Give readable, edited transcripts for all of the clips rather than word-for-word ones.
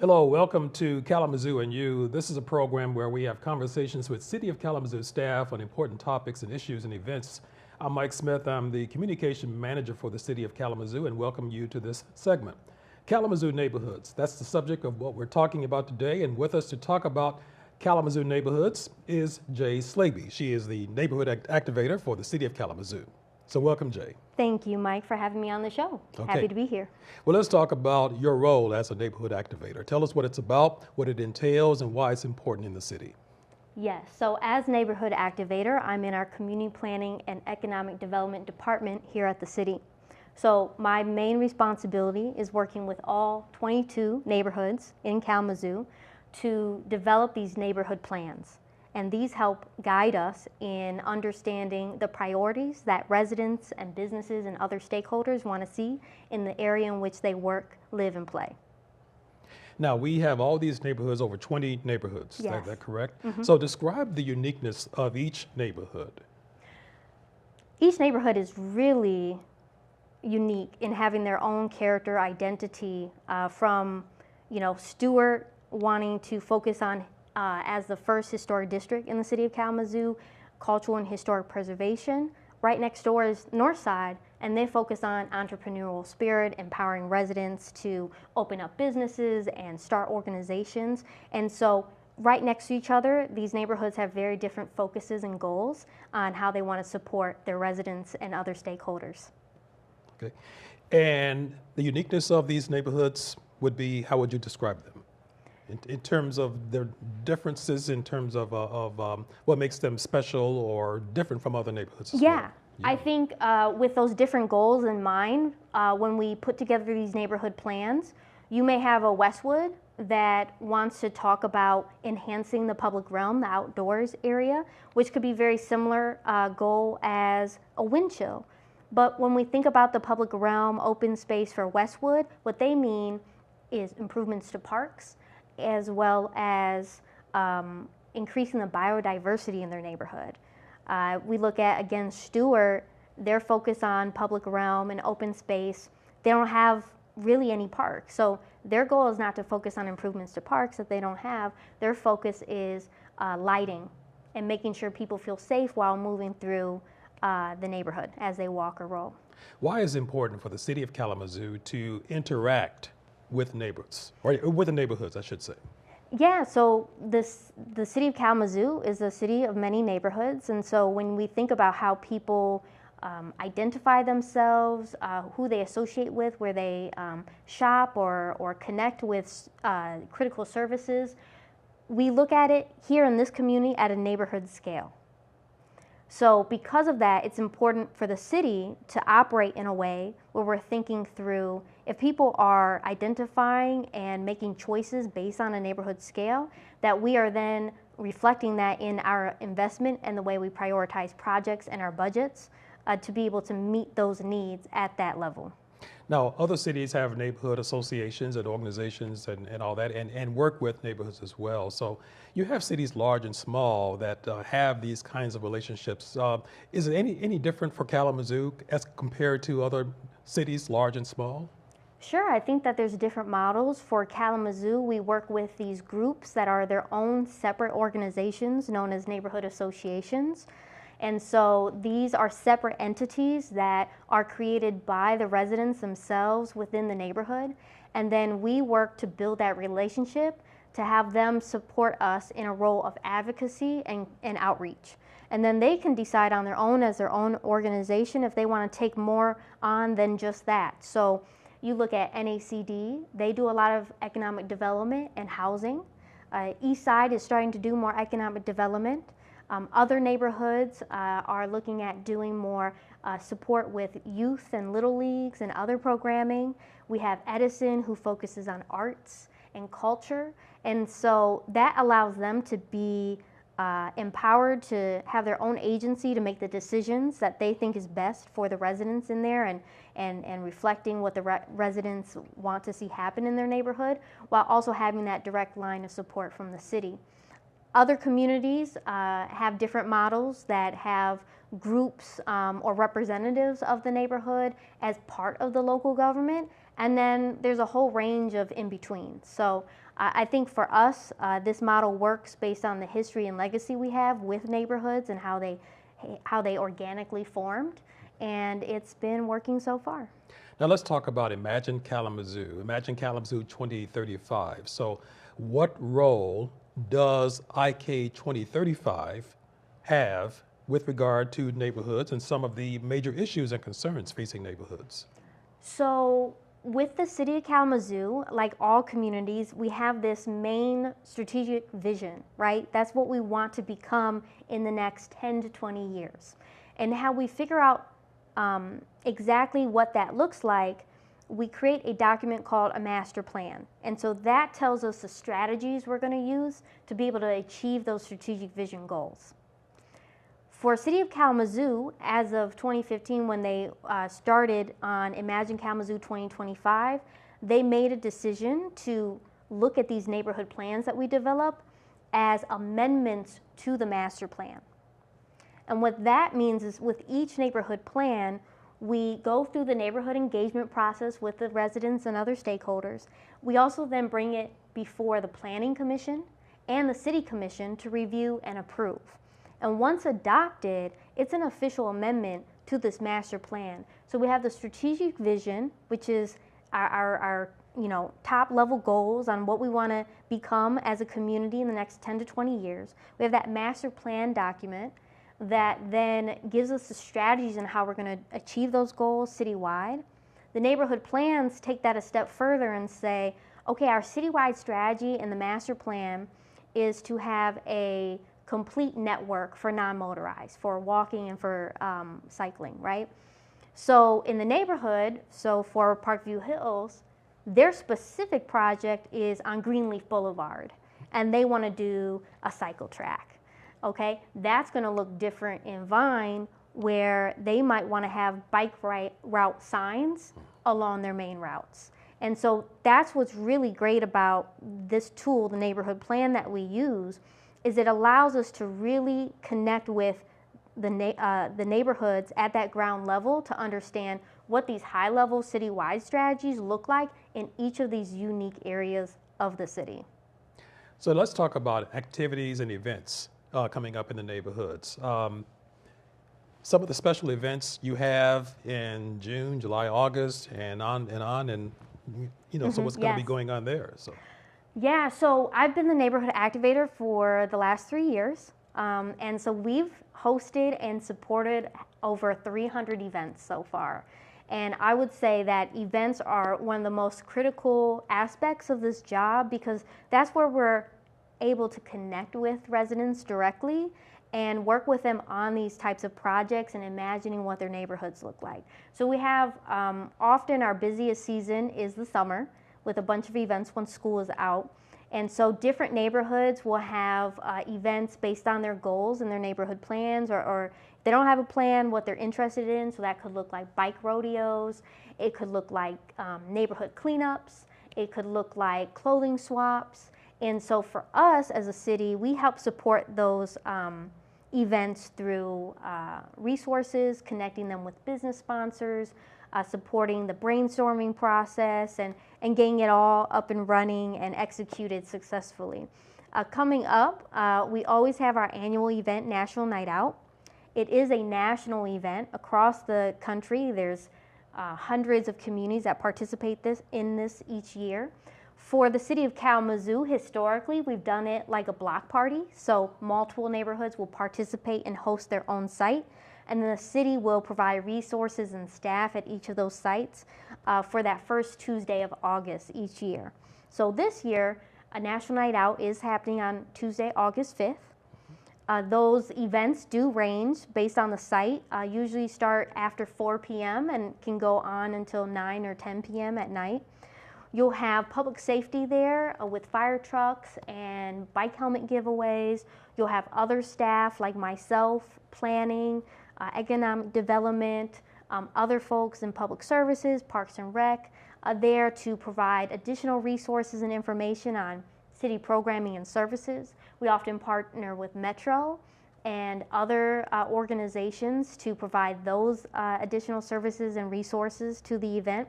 Hello, welcome to Kalamazoo You. This is a program where we have conversations with City of Kalamazoo staff on important topics and issues and events. I'm Mike Smith. I'm the communication manager for the City of Kalamazoo and welcome you to this segment. Kalamazoo Neighborhoods, that's the subject of what we're talking about today, and with us to talk about Kalamazoo Neighborhoods is Jay Slaby. She is the neighborhood activator for the City of Kalamazoo. So welcome, Jay. Thank you, Mike, for having me on the show. Okay. Happy to be here. Well, let's talk about your role as a neighborhood activator. Tell us what it's about, what it entails, and why it's important in the city. Yes, so as neighborhood activator, I'm in our community planning and economic development department here at the city. So my main responsibility is working with all 22 neighborhoods in Kalamazoo to develop these neighborhood plans. And these help guide us in understanding the priorities that residents and businesses and other stakeholders want to see in the area in which they work, live, and play. Now, we have all these neighborhoods, over 20 neighborhoods, Yes. is that correct? Mm-hmm. So describe the uniqueness of each neighborhood. Each neighborhood is really unique in having their own character, identity, from, Stewart wanting to focus on as the first historic district in the city of Kalamazoo, cultural and historic preservation. Right next door is Northside, and they focus on entrepreneurial spirit, empowering residents to open up businesses and start organizations. And so right next to each other, these neighborhoods have very different focuses and goals on how they want to support their residents and other stakeholders. Okay. And the uniqueness of these neighborhoods would be, how would you describe them? In terms of their differences, in terms of what makes them special or different from other neighborhoods as well? I think with those different goals in mind, when we put together these neighborhood plans, you may have a Westwood that wants to talk about enhancing the public realm, the outdoors area, which could be very similar goal as a Winchell. But when we think about the public realm, open space for Westwood, what they mean is improvements to parks, as well as increasing the biodiversity in their neighborhood. We look at, again, Stewart, their focus on public realm and open space. They don't have really any parks. So their goal is not to focus on improvements to parks that they don't have. Their focus is lighting and making sure people feel safe while moving through the neighborhood as they walk or roll. Why is it important for the City of Kalamazoo to interact with neighborhoods, or with the neighborhoods, I should say? Yeah, so the City of Kalamazoo is a city of many neighborhoods, and so when we think about how people identify themselves, who they associate with, where they shop or connect with critical services, we look at it here in this community at a neighborhood scale. So because of that, it's important for the city to operate in a way where we're thinking through if people are identifying and making choices based on a neighborhood scale, that we are then reflecting that in our investment and the way we prioritize projects and our budgets to be able to meet those needs at that level. Now, other cities have neighborhood associations and organizations and all that, and work with neighborhoods as well. So you have cities large and small that have these kinds of relationships. Is it any different for Kalamazoo as compared to other cities large and small? Sure, I think that there's different models. For Kalamazoo, we work with these groups that are their own separate organizations known as neighborhood associations. And so these are separate entities that are created by the residents themselves within the neighborhood. And then we work to build that relationship to have them support us in a role of advocacy and outreach. And then they can decide on their own as their own organization if they want to take more on than just that. So you look at NACD, they do a lot of economic development and housing. East Side is starting to do more economic development. Other neighborhoods are looking at doing more support with youth and little leagues and other programming. We have Edison, who focuses on arts and culture. And so that allows them to be empowered to have their own agency to make the decisions that they think is best for the residents in there and reflecting what the residents want to see happen in their neighborhood, while also having that direct line of support from the city. Other communities have different models that have groups or representatives of the neighborhood as part of the local government, and then there's a whole range of in-between. So I think for us, this model works based on the history and legacy we have with neighborhoods and how they organically formed, and it's been working so far. Now let's talk about Imagine Kalamazoo, Imagine Kalamazoo 2035. So what role does IK 2035 have with regard to neighborhoods and some of the major issues and concerns facing neighborhoods? So with the City of Kalamazoo, like all communities, we have this main strategic vision, right? That's what we want to become in the next 10 to 20 years. And how we figure out exactly what that looks like, we create a document called a master plan. And so that tells us the strategies we're going to use to be able to achieve those strategic vision goals. For City of Kalamazoo, as of 2015, when they started on Imagine Kalamazoo 2025, they made a decision to look at these neighborhood plans that we develop as amendments to the master plan. And what that means is with each neighborhood plan, we go through the neighborhood engagement process with the residents and other stakeholders. We also then bring it before the Planning Commission and the City Commission to review and approve. And once adopted, it's an official amendment to this master plan. So we have the strategic vision, which is our top level goals on what we want to become as a community in the next 10 to 20 years. We have that master plan document that then gives us the strategies on how we're going to achieve those goals citywide. The neighborhood plans take that a step further and say, okay, our citywide strategy and the master plan is to have a complete network for non-motorized, for walking and for cycling, right? So in the neighborhood, so for Parkview Hills, their specific project is on Greenleaf Boulevard, and they want to do a cycle track. Okay, that's going to look different in Vine, where they might want to have bike route signs along their main routes. And so that's what's really great about this tool, the neighborhood plan that we use, is it allows us to really connect with the neighborhoods at that ground level to understand what these high-level citywide strategies look like in each of these unique areas of the city. So let's talk about activities and events coming up in the neighborhoods. Some of the special events you have in June, July, August, and on, and so what's going to be going on there? So. Yeah, so I've been the neighborhood activator for the last 3 years, and so we've hosted and supported over 300 events so far. And I would say that events are one of the most critical aspects of this job, because that's where we're able to connect with residents directly and work with them on these types of projects and imagining what their neighborhoods look like. So we have, often our busiest season is the summer, with a bunch of events when school is out. And so different neighborhoods will have events based on their goals and their neighborhood plans, or if they don't have a plan, what they're interested in. So that could look like bike rodeos, it could look like neighborhood cleanups, it could look like clothing swaps. And so for us as a city, we help support those events through resources, connecting them with business sponsors, supporting the brainstorming process, and getting it all up and running and executed successfully. Coming up, we always have our annual event, National Night Out. It is a national event across the country. There's hundreds of communities that participate in this each year. For the City of Kalamazoo, historically, we've done it like a block party. So multiple neighborhoods will participate and host their own site. And then the city will provide resources and staff at each of those sites for that first Tuesday of August each year. So this year, a National Night Out is happening on Tuesday, August 5th. Those events do range based on the site, usually start after 4 p.m. and can go on until 9 or 10 p.m. at night. You'll have public safety there with fire trucks and bike helmet giveaways. You'll have other staff like myself, planning, economic development, other folks in public services, Parks and Rec, there to provide additional resources and information on city programming and services. We often partner with Metro and other organizations to provide those additional services and resources to the event.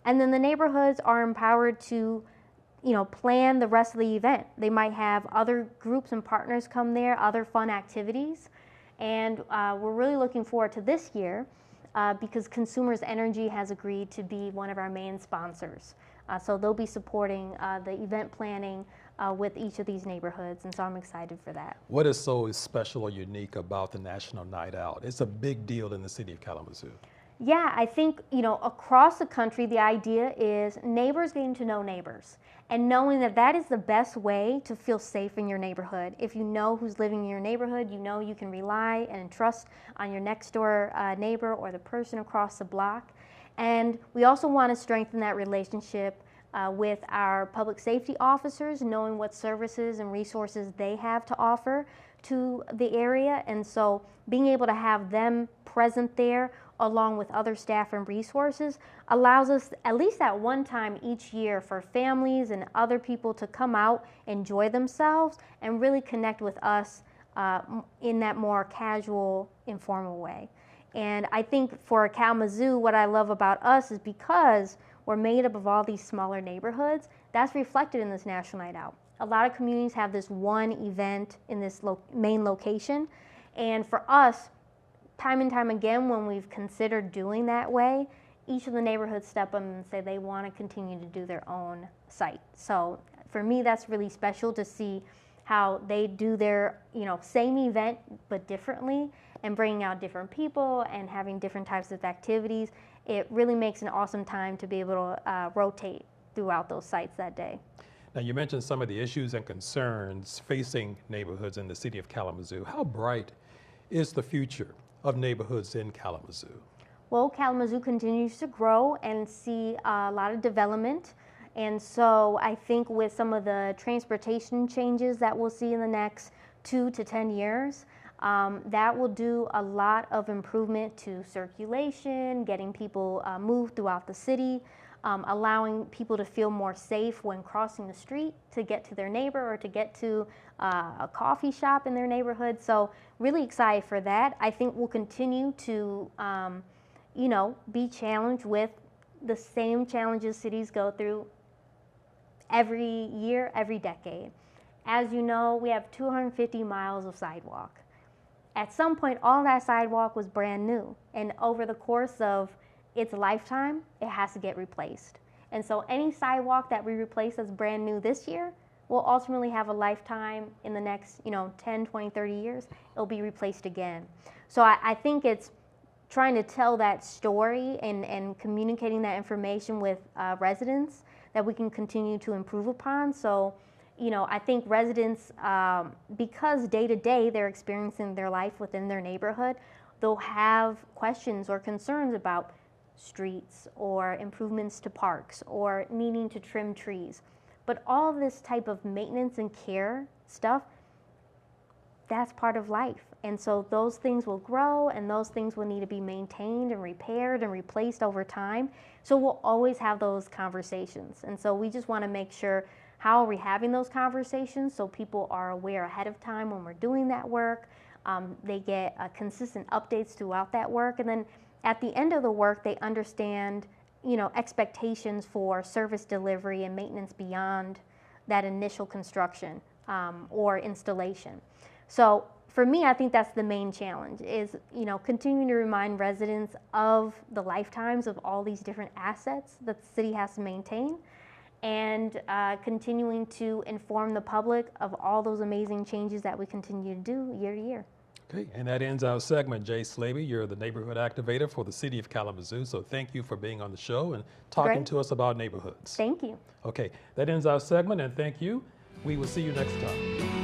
And then the neighborhoods are empowered to plan the rest of the event. They might have other groups and partners come there, other fun activities. And we're really looking forward to this year because Consumers Energy has agreed to be one of our main sponsors. So they'll be supporting the event planning with each of these neighborhoods, and so I'm excited for that. What is so special or unique about the National Night Out? It's a big deal in the city of Kalamazoo. Yeah, I think, across the country, the idea is neighbors getting to know neighbors and knowing that that is the best way to feel safe in your neighborhood. If you know who's living in your neighborhood, you can rely and trust on your next door neighbor or the person across the block. And we also want to strengthen that relationship with our public safety officers, knowing what services and resources they have to offer to the area. And so being able to have them present there along with other staff and resources allows us at least at one time each year for families and other people to come out, enjoy themselves, and really connect with us in that more casual, informal way. And I think for Kalamazoo, what I love about us is because we're made up of all these smaller neighborhoods, that's reflected in this National Night Out. A lot of communities have this one event in this main location, and for us, time and time again, when we've considered doing that way, each of the neighborhoods step up and say they want to continue to do their own site. So for me, that's really special to see how they do their same event but differently, and bringing out different people and having different types of activities. It really makes an awesome time to be able to rotate throughout those sites that day. Now, you mentioned some of the issues and concerns facing neighborhoods in the city of Kalamazoo. How bright is the future of neighborhoods in Kalamazoo? Well, Kalamazoo continues to grow and see a lot of development. And so I think with some of the transportation changes that we'll see in the next 2 to 10 years, that will do a lot of improvement to circulation, getting people moved throughout the city, allowing people to feel more safe when crossing the street to get to their neighbor or to get to a coffee shop in their neighborhood. So really excited for that. I think we'll continue to, be challenged with the same challenges cities go through every year, every decade. As you know, we have 250 miles of sidewalk. At some point, all that sidewalk was brand new, and over the course of its lifetime, it has to get replaced. And so any sidewalk that we replace that's brand new this year will ultimately have a lifetime in the next 10, 20, 30 years. It'll be replaced again. So I think it's trying to tell that story and communicating that information with residents that we can continue to improve upon. So I think residents, because day to day they're experiencing their life within their neighborhood, they'll have questions or concerns about streets or improvements to parks or needing to trim trees. But all this type of maintenance and care stuff, that's part of life. And so those things will grow and those things will need to be maintained and repaired and replaced over time. So we'll always have those conversations. And so we just want to make sure how are we having those conversations so people are aware ahead of time when we're doing that work. They get consistent updates throughout that work. And then at the end of the work, they understand, expectations for service delivery and maintenance beyond that initial construction or installation. So for me, I think that's the main challenge is, continuing to remind residents of the lifetimes of all these different assets that the city has to maintain, and continuing to inform the public of all those amazing changes that we continue to do year to year. Okay, and that ends our segment. Jay Slaby, you're the neighborhood activator for the City of Kalamazoo, so thank you for being on the show and talking to us about neighborhoods. Thank you. Okay, that ends our segment, and thank you. We will see you next time.